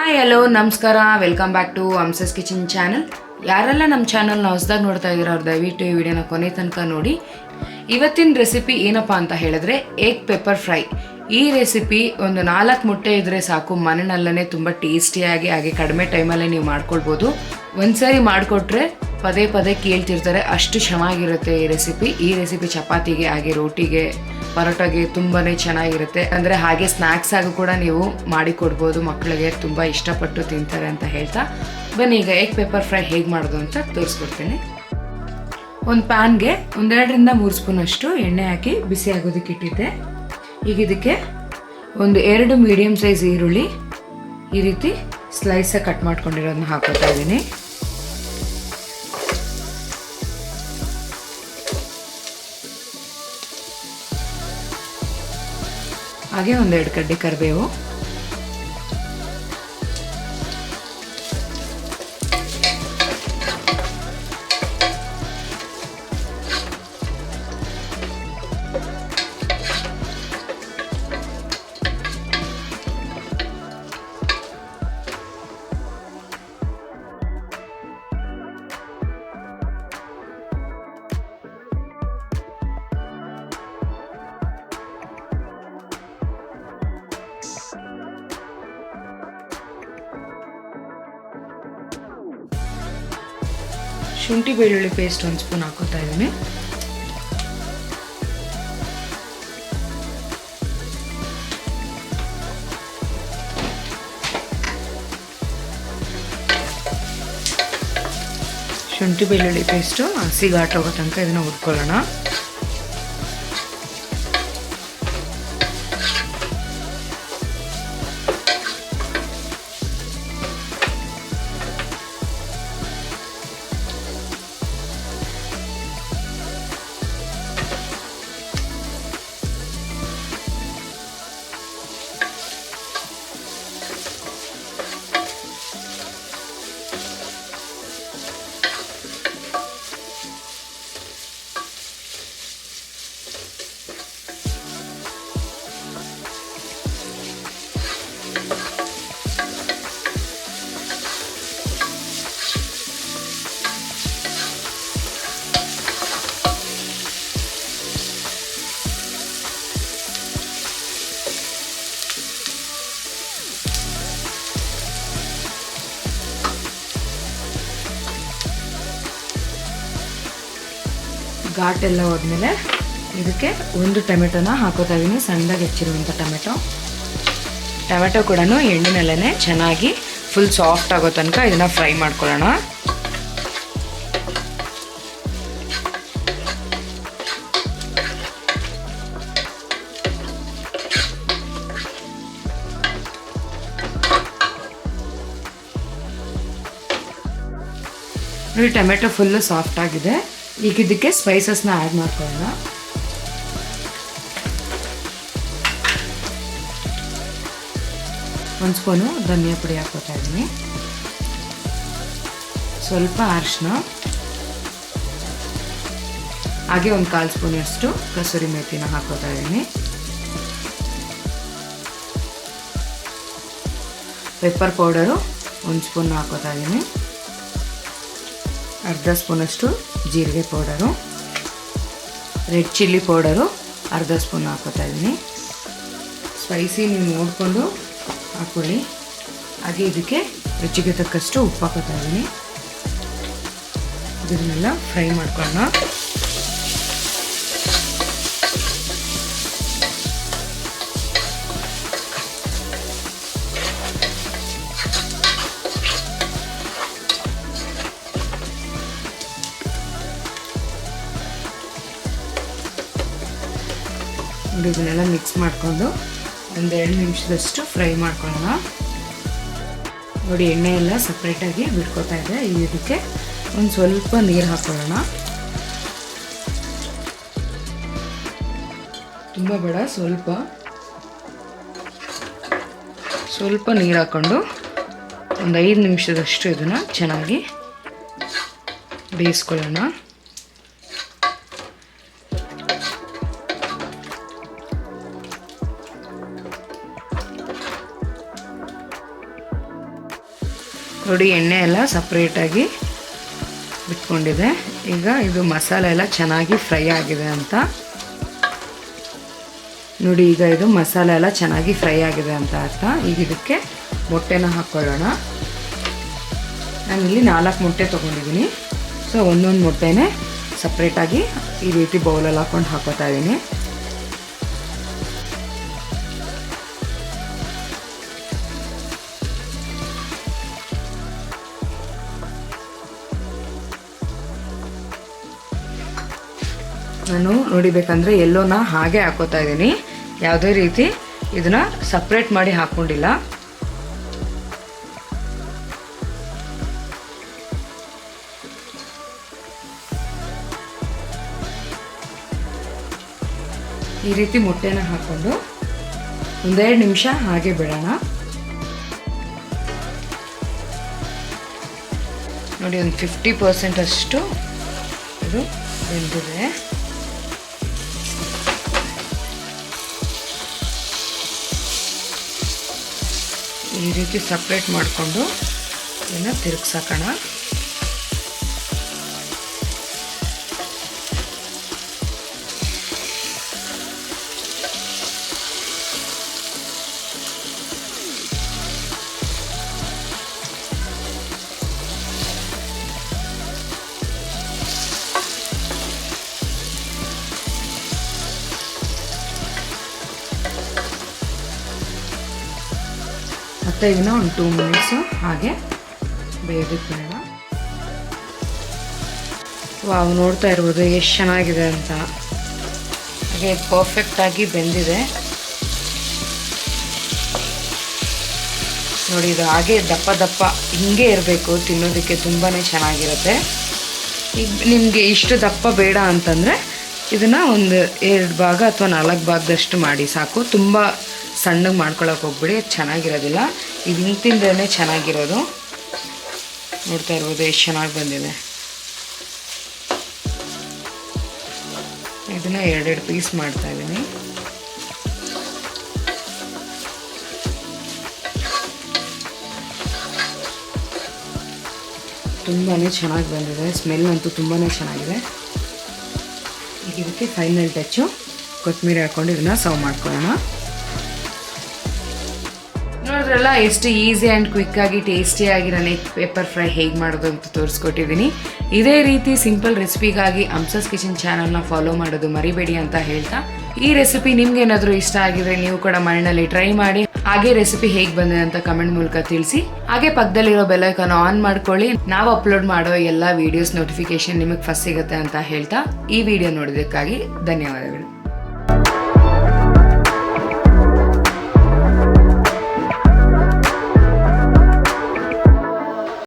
Hi hello ನಮಸ್ಕಾರ, welcome back to Amsas kitchen channel. ಯಾರೆಲ್ಲ ನಮ್ಮ ಚಾನಲ್ನ ಹೊಸದಾಗಿ ನೋಡ್ತಾ ಇದ್ದೀರೋ ಅವ್ರು ದಯವಿಟ್ಟು ಈ ವಿಡಿಯೋನ ಕೊನೆ ತನಕ ನೋಡಿ. ಇವತ್ತಿನ ರೆಸಿಪಿ ಏನಪ್ಪ ಅಂತ ಹೇಳಿದ್ರೆ ಎಗ್ ಪೆಪ್ಪರ್ ಫ್ರೈ. ಈ ರೆಸಿಪಿ ಒಂದು 4 ಮೊಟ್ಟೆ ಇದ್ದರೆ ಸಾಕು, ಮನೆಯಲ್ಲೇ ತುಂಬ ಟೇಸ್ಟಿಯಾಗಿ ಹಾಗೆ ಕಡಿಮೆ ಟೈಮಲ್ಲೇ ನೀವು ಮಾಡ್ಕೊಳ್ಬೋದು. ಒಂದ್ಸರಿ ಮಾಡಿಕೊಟ್ರೆ ಪದೇ ಪದೇ ಕೇಳ್ತಿರ್ತಾರೆ, ಅಷ್ಟು ಚೆನ್ನಾಗಿರುತ್ತೆ ಈ ರೆಸಿಪಿ ಚಪಾತಿಗೆ ಹಾಗೆ ರೋಟಿಗೆ ಪರೋಟಾಗೆ ತುಂಬಾ ಚೆನ್ನಾಗಿರುತ್ತೆ. ಅಂದರೆ ಹಾಗೆ ಸ್ನ್ಯಾಕ್ಸ್ ಆಗಿ ಕೂಡ ನೀವು ಮಾಡಿಕೊಡ್ಬೋದು, ಮಕ್ಕಳಿಗೆ ತುಂಬ ಇಷ್ಟಪಟ್ಟು ತಿಂತಾರೆ ಅಂತ ಹೇಳ್ತಾ ಬನ್ನಿ ಈಗ ಎಗ್ ಪೆಪ್ಪರ್ ಫ್ರೈ ಹೇಗೆ ಮಾಡೋದು ಅಂತ ತೋರಿಸ್ಕೊಡ್ತೀನಿ. ಒಂದು ಪ್ಯಾನ್ಗೆ 2ರಿಂದ 3 ಸ್ಪೂನ್ ಅಷ್ಟು ಎಣ್ಣೆ ಹಾಕಿ ಬಿಸಿ ಆಗೋದಕ್ಕೆ ಇಟ್ಟಿದ್ದೆ. ಈಗ ಇದಕ್ಕೆ ಒಂದು 2 ಮೀಡಿಯಮ್ ಸೈಜ್ ಈರುಳ್ಳಿ ಈ ರೀತಿ ಸ್ಲೈಸಾಗಿ ಕಟ್ ಮಾಡ್ಕೊಂಡಿರೋದನ್ನ ಹಾಕೋತಾ ಇದ್ದೀನಿ. ಹಾಗೆ 1-2 ಕಡ್ಡಿ ಕರಿಬೇವು, ಶುಂಠಿ ಬೆಳ್ಳುಳ್ಳಿ ಪೇಸ್ಟ್ 1 ಸ್ಪೂನ್ ಹಾಕೋತಾ ಇದ್ದೀನಿ. ಶುಂಠಿ ಬೆಳ್ಳುಳ್ಳಿ ಪೇಸ್ಟು ಹಸಿ ಘಾಟ್ ಹೋಗೋ ತನಕ ಇದನ್ನು ಹುರ್ಕೊಳ್ಳೋಣ. ಘಾಟ್ ಎಲ್ಲ ಹೋದ್ಮೇಲೆ ಇದಕ್ಕೆ 1 ಟೊಮೆಟೊನ ಹಾಕೋತಾ ಇದ್ದೀನಿ, ಸಣ್ಣದಾಗಿ ಹೆಚ್ಚಿರುವಂಥ ಟೊಮೆಟೊ ಕೂಡ ಎಣ್ಣೆನಲ್ಲೇ ಚೆನ್ನಾಗಿ ಫುಲ್ ಸಾಫ್ಟ್ ಆಗೋ ತನಕ ಇದನ್ನು ಫ್ರೈ ಮಾಡ್ಕೊಳ್ಳೋಣ. ನೋಡಿ ಟೊಮೆಟೊ ಫುಲ್ಲು ಸಾಫ್ಟ್ ಆಗಿದೆ. ಈಗ ಇದಕ್ಕೆ ಸ್ಪೈಸಸ್ನ ಆ್ಯಡ್ ಮಾಡ್ಕೊಳ್ಳೋಣ. ಒಂದು ಸ್ಪೂನು ಧನಿಯಾ ಪುಡಿ ಹಾಕೋತಾ ಇದ್ದೀನಿ, ಸ್ವಲ್ಪ ಅರಿಶಿನ, ಹಾಗೆ 1/4 ಸ್ಪೂನಷ್ಟು ಕಸೂರಿ ಮೇಥಿನ ಹಾಕೋತಾ ಇದ್ದೀನಿ. ಪೆಪ್ಪರ್ ಪೌಡರು 1 ಸ್ಪೂನ್ ಹಾಕೋತಾ ಇದ್ದೀನಿ. ಅರ್ಧ ಸ್ಪೂನಷ್ಟು ಜೀರಿಗೆ powder, red chilli powder 1/2 spoon ಹಾಕೋತಾ ಇದ್ದೀನಿ. ಸ್ಪೈಸಿ ನೀವು ನೋಡಿಕೊಂಡು ಹಾಕೊಳ್ಳಿ. ಹಾಗೆ ಇದಕ್ಕೆ ರುಚಿಗೆ ತಕ್ಕಷ್ಟು ಉಪ್ಪು ಹಾಕೋತಾ ಇದ್ದೀನಿ. ಇದನ್ನೆಲ್ಲ ಫ್ರೈ ಮಾಡ್ಕೊಳ್ಳೋಣ. ನೋಡಿ ಇದನ್ನೆಲ್ಲ ಮಿಕ್ಸ್ ಮಾಡಿಕೊಂಡು 1-2 ನಿಮಿಷದಷ್ಟು ಫ್ರೈ ಮಾಡ್ಕೊಳ್ಳೋಣ. ನೋಡಿ ಎಣ್ಣೆ ಎಲ್ಲ ಸಪ್ರೇಟಾಗಿ ಬಿಟ್ಕೋತಾ ಇದೆ. ಇದಕ್ಕೆ ಒಂದು ಸ್ವಲ್ಪ ನೀರು ಹಾಕ್ಕೊಳ್ಳೋಣ, ತುಂಬ ಬೇಡ, ಸ್ವಲ್ಪ ನೀರು ಹಾಕ್ಕೊಂಡು ಒಂದು 5 ನಿಮಿಷದಷ್ಟು ಇದನ್ನು ಚೆನ್ನಾಗಿ ಬೇಯಿಸ್ಕೊಳ್ಳೋಣ. ನೋಡಿ ಎಣ್ಣೆ ಎಲ್ಲ ಸಪ್ರೇಟಾಗಿ ಬಿಟ್ಕೊಂಡಿದೆ. ಈಗ ಇದು ಮಸಾಲೆ ಎಲ್ಲ ಚೆನ್ನಾಗಿ ಫ್ರೈ ಆಗಿದೆ ಅಂತ ನೋಡಿ. ಈಗ ಇದು ಮಸಾಲೆ ಎಲ್ಲ ಚೆನ್ನಾಗಿ ಫ್ರೈ ಆಗಿದೆ ಅಂತ ಅರ್ಥ. ಈಗ ಇದಕ್ಕೆ ಮೊಟ್ಟೆನ ಹಾಕ್ಕೊಳ್ಳೋಣ. ನಾನಿಲ್ಲಿ 4 ಮೊಟ್ಟೆ ತೊಗೊಂಡಿದ್ದೀನಿ. ಸೊ ಒಂದೊಂದು ಮೊಟ್ಟೆನೇ ಸಪ್ರೇಟಾಗಿ ಈ ರೀತಿ ಬೌಲಲ್ಲಿ ಹಾಕ್ಕೊಂಡು ಹಾಕೋತಾ ಇದ್ದೀನಿ. ನಾನು ನೋಡಿಬೇಕಂದ್ರೆ ಎಲ್ಲೋನ ಹಾಗೆ ಹಾಕೋತಾ ಇದ್ದೀನಿ. ಯಾವುದೇ ರೀತಿ ಇದನ್ನ ಸಪ್ರೇಟ್ ಮಾಡಿ ಹಾಕ್ಕೊಂಡಿಲ್ಲ. ಈ ರೀತಿ ಮೊಟ್ಟೆನ ಹಾಕ್ಕೊಂಡು 1-2 ನಿಮಿಷ ಹಾಗೆ ಬಿಡೋಣ. ನೋಡಿ ಒಂದು 50% ಅಷ್ಟು ಇದು ಬೆಂದಿದೆ. ಈ ರೀತಿ ಸಪ್ರೇಟ್ ಮಾಡಿಕೊಂಡು ಇದನ್ನು ತಿರುಗಿಸಾಕೋಣ. ಮತ್ತು ಇದನ್ನ ಒಂದು 2 ಮಿನಿಟ್ಸು ಹಾಗೆ ಬೇಯೋದಕ್ಕೆ ಬಿಡೋಣ. ವಾವ್, ನೋಡ್ತಾ ಇರ್ಬೋದು ಎಷ್ಟು ಚೆನ್ನಾಗಿದೆ ಅಂತ. ಹಾಗೆ ಪರ್ಫೆಕ್ಟಾಗಿ ಬೆಂದಿದೆ ನೋಡಿ. ಇದು ಹಾಗೆ ದಪ್ಪ ದಪ್ಪ ಹಿಂಗೆ ಇರಬೇಕು, ತಿನ್ನೋದಕ್ಕೆ ತುಂಬಾ ಚೆನ್ನಾಗಿರುತ್ತೆ. ಈಗ ನಿಮಗೆ ಇಷ್ಟು ದಪ್ಪ ಬೇಡ ಅಂತಂದರೆ ಇದನ್ನು ಒಂದು 2 ಭಾಗ ಅಥವಾ 4 ಭಾಗದಷ್ಟು ಮಾಡಿ ಸಾಕು. ತುಂಬ ಸಣ್ಣಗೆ ಮಾಡ್ಕೊಳಕ್ಕೆ ಹೋಗ್ಬಿಡಿ, ಚೆನ್ನಾಗಿರೋದಿಲ್ಲ. ಇದು ಹಿಂಗೆ ತಿಂದ್ರೇ ಚೆನ್ನಾಗಿರೋದು. ನೋಡ್ತಾ ಇರ್ಬೋದು ಎಷ್ಟು ಚೆನ್ನಾಗಿ ಬಂದಿದೆ. ಇದನ್ನು 2 ಪೀಸ್ ಮಾಡ್ತಾ ಇದ್ದೀನಿ. ತುಂಬಾ ಚೆನ್ನಾಗಿ ಬಂದಿದೆ. ಸ್ಮೆಲ್ ಅಂತೂ ತುಂಬಾ ಚೆನ್ನಾಗಿದೆ. ಈಗ ಇದಕ್ಕೆ ಫೈನಲ್ ಟಚ್ಚು ಕೊತ್ತಂಬರಿ ಹಾಕ್ಕೊಂಡು ಇದನ್ನು ಸರ್ವ್ ಮಾಡ್ಕೊಳ್ಳೋಣ. ನೋಡಿದ್ರಲ್ಲ ಎಷ್ಟು ಈಸಿ ಆ್ಯಂಡ್ ಕ್ವಿಕ್ಕಾಗಿ ಟೇಸ್ಟಿಯಾಗಿರೋ ಎಗ್ ಪೆಪ್ಪರ್ ಫ್ರೈ ಹೇಗೆ ಮಾಡೋದು ಅಂತ ತೋರಿಸ್ಕೊಟ್ಟಿದ್ದೀನಿ. ಇದೇ ರೀತಿ ಸಿಂಪಲ್ ರೆಸಿಪಿಗಾಗಿ ಅಮ್ಸಸ್ ಕಿಚನ್ ಚಾನಲ್ನ ಫಾಲೋ ಮಾಡೋದು ಮರಿಬೇಡಿ ಅಂತ ಹೇಳ್ತಾ, ಈ ರೆಸಿಪಿ ನಿಮ್ಗೆ ಏನಾದರೂ ಇಷ್ಟ ಆಗಿದ್ರೆ ನೀವು ಕೂಡ ಮನೆಯಲ್ಲಿ ಟ್ರೈ ಮಾಡಿ. ಹಾಗೆ ರೆಸಿಪಿ ಹೇಗೆ ಬಂದಿದೆ ಅಂತ ಕಮೆಂಟ್ ಮೂಲಕ ತಿಳಿಸಿ. ಹಾಗೆ ಪಕ್ಕದಲ್ಲಿರೋ ಬೆಲ್ ಐಕಾನ್ ಆನ್ ಮಾಡ್ಕೊಳ್ಳಿ. ನಾವು ಅಪ್ಲೋಡ್ ಮಾಡೋ ಎಲ್ಲ ವಿಡಿಯೋಸ್ ನೋಟಿಫಿಕೇಶನ್ ನಿಮಗೆ ಫಸ್ಟ್ ಸಿಗುತ್ತೆ ಅಂತ ಹೇಳ್ತಾ, ಈ ವಿಡಿಯೋ ನೋಡೋದಕ್ಕಾಗಿ ಧನ್ಯವಾದಗಳು.